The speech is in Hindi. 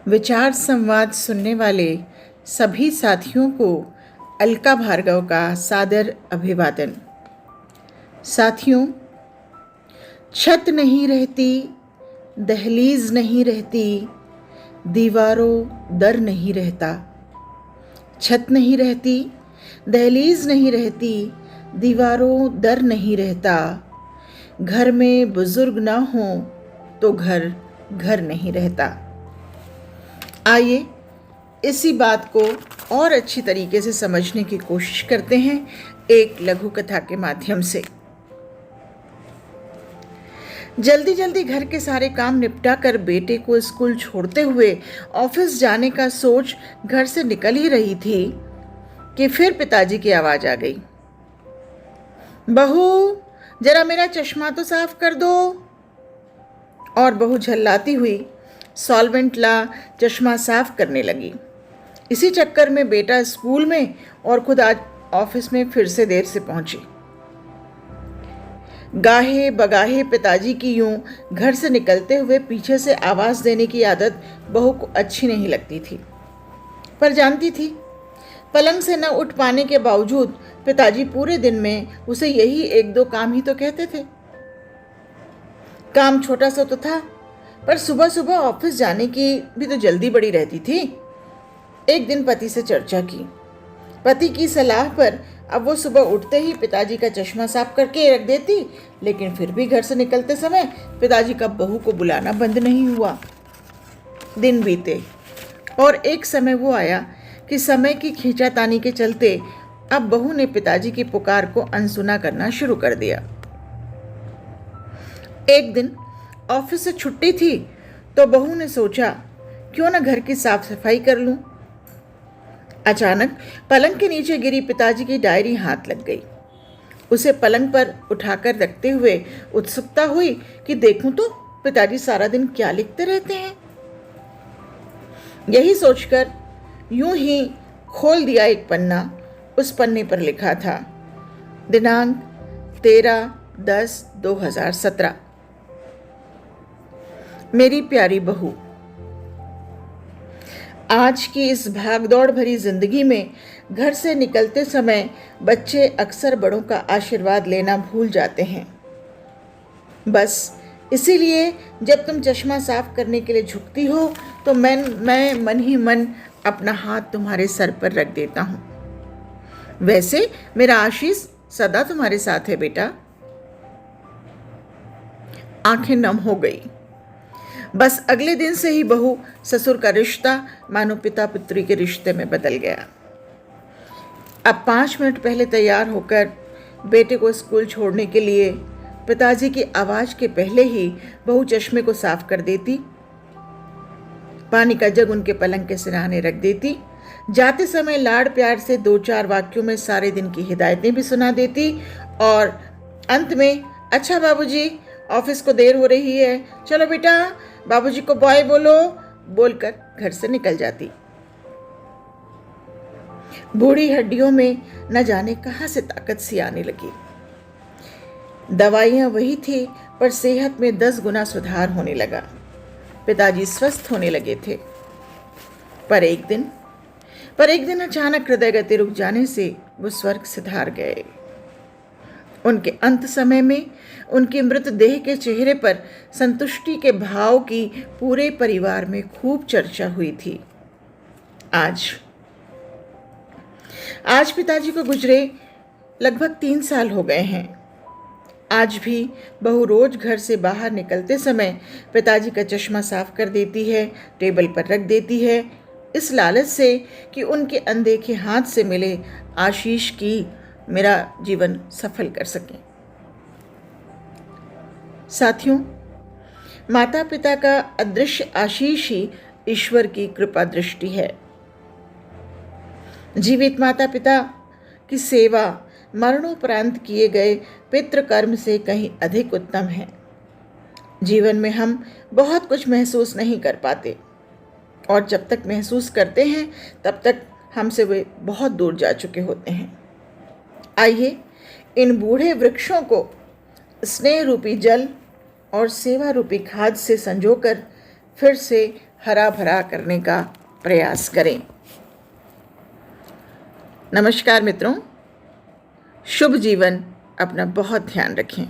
विचार संवाद सुनने वाले सभी साथियों को अलका भार्गव का सादर अभिवादन। साथियों, छत नहीं रहती, दहलीज नहीं रहती, दीवारों दर नहीं रहता। छत नहीं रहती, दहलीज नहीं रहती, दीवारों दर नहीं रहता। घर में बुजुर्ग ना हो तो घर घर नहीं रहता। आइए इसी बात को और अच्छी तरीके से समझने की कोशिश करते हैं एक लघु कथा के माध्यम से। जल्दी जल्दी घर के सारे काम निपटा कर बेटे को स्कूल छोड़ते हुए ऑफिस जाने का सोच घर से निकल ही रही थी कि फिर पिताजी की आवाज आ गई, बहू जरा मेरा चश्मा तो साफ कर दो। और बहू झल्लाती हुई सॉल्वेंट ला चश्मा साफ करने लगी। इसी चक्कर में बेटा स्कूल में और खुद आज ऑफिस में फिर से देर से पहुंची। गाहे बगाहे पिताजी की यूं घर से निकलते हुए पीछे से आवाज देने की आदत बहू को अच्छी नहीं लगती थी, पर जानती थी पलंग से न उठ पाने के बावजूद पिताजी पूरे दिन में उसे यही एक दो काम ही तो कहते थे। काम छोटा सा तो था, पर सुबह सुबह ऑफिस जाने की भी तो जल्दी बड़ी रहती थी। एक दिन पति से चर्चा की। पति की सलाह पर अब वो सुबह उठते ही पिताजी का चश्मा साफ करके रख देती, लेकिन फिर भी घर से निकलते समय पिताजी का बहू को बुलाना बंद नहीं हुआ। दिन बीते और एक समय वो आया कि समय की खींचातानी के चलते अब बहू ने पिताजी की पुकार को अनसुना करना शुरू कर दिया। एक दिन ऑफिस से छुट्टी थी तो बहू ने सोचा क्यों ना घर की साफ सफाई कर लूं। अचानक पलंग के नीचे गिरी पिताजी की डायरी हाथ लग गई। उसे पलंग पर उठाकर रखते हुए उत्सुकता हुई कि देखूं तो पिताजी सारा दिन क्या लिखते रहते हैं। यही सोचकर यूं ही खोल दिया एक पन्ना। उस पन्ने पर लिखा था दिनांक 13/10/2017। मेरी प्यारी बहू, आज की इस भागदौड़ भरी जिंदगी में घर से निकलते समय बच्चे अक्सर बड़ों का आशीर्वाद लेना भूल जाते हैं। बस इसीलिए जब तुम चश्मा साफ करने के लिए झुकती हो तो मैं मन ही मन अपना हाथ तुम्हारे सर पर रख देता हूँ। वैसे मेरा आशीष सदा तुम्हारे साथ है बेटा। आंखें नम हो गई। बस अगले दिन से ही बहू ससुर का रिश्ता मानो पिता पुत्री के रिश्ते में बदल गया। अब 5 मिनट पहले तैयार होकर बेटे को स्कूल छोड़ने के लिए पिताजी की आवाज के पहले ही बहू चश्मे को साफ कर देती, पानी का जग उनके पलंग के सिरहाने रख देती, जाते समय लाड़ प्यार से 2-4 वाक्यों में सारे दिन की हिदायतें भी सुना देती और अंत में अच्छा बाबूजी ऑफिस को देर हो रही है, चलो बेटा बाबूजी को बाय बोलो बोलकर घर से निकल जाती। बूढ़ी हड्डियों में न जाने कहां से ताकत सी आने लगी। दवाइयां वही थी, पर सेहत में 10 गुना सुधार होने लगा। पिताजी स्वस्थ होने लगे थे। पर एक दिन अचानक हृदय गति रुक जाने से वो स्वर्ग सिधार गए। उनके अंत समय में उनके मृतदेह के चेहरे पर संतुष्टि के भाव की पूरे परिवार में खूब चर्चा हुई थी। आज पिताजी को गुजरे लगभग 3 साल हो गए हैं। आज भी बहू रोज घर से बाहर निकलते समय पिताजी का चश्मा साफ कर देती है, टेबल पर रख देती है, इस लालच से कि उनके अनदेखे हाथ से मिले आशीष की मेरा जीवन सफल कर सकें। साथियों, माता पिता का अदृश्य आशीष ही ईश्वर की कृपा दृष्टि है। जीवित माता पिता की सेवा मरणोपरांत किए गए पितृकर्म से कहीं अधिक उत्तम है। जीवन में हम बहुत कुछ महसूस नहीं कर पाते और जब तक महसूस करते हैं तब तक हमसे वे बहुत दूर जा चुके होते हैं। आइए इन बूढ़े वृक्षों को स्नेह रूपी जल और सेवा रूपी खाद से संजोकर फिर से हरा भरा करने का प्रयास करें। नमस्कार मित्रों, शुभ जीवन, अपना बहुत ध्यान रखें।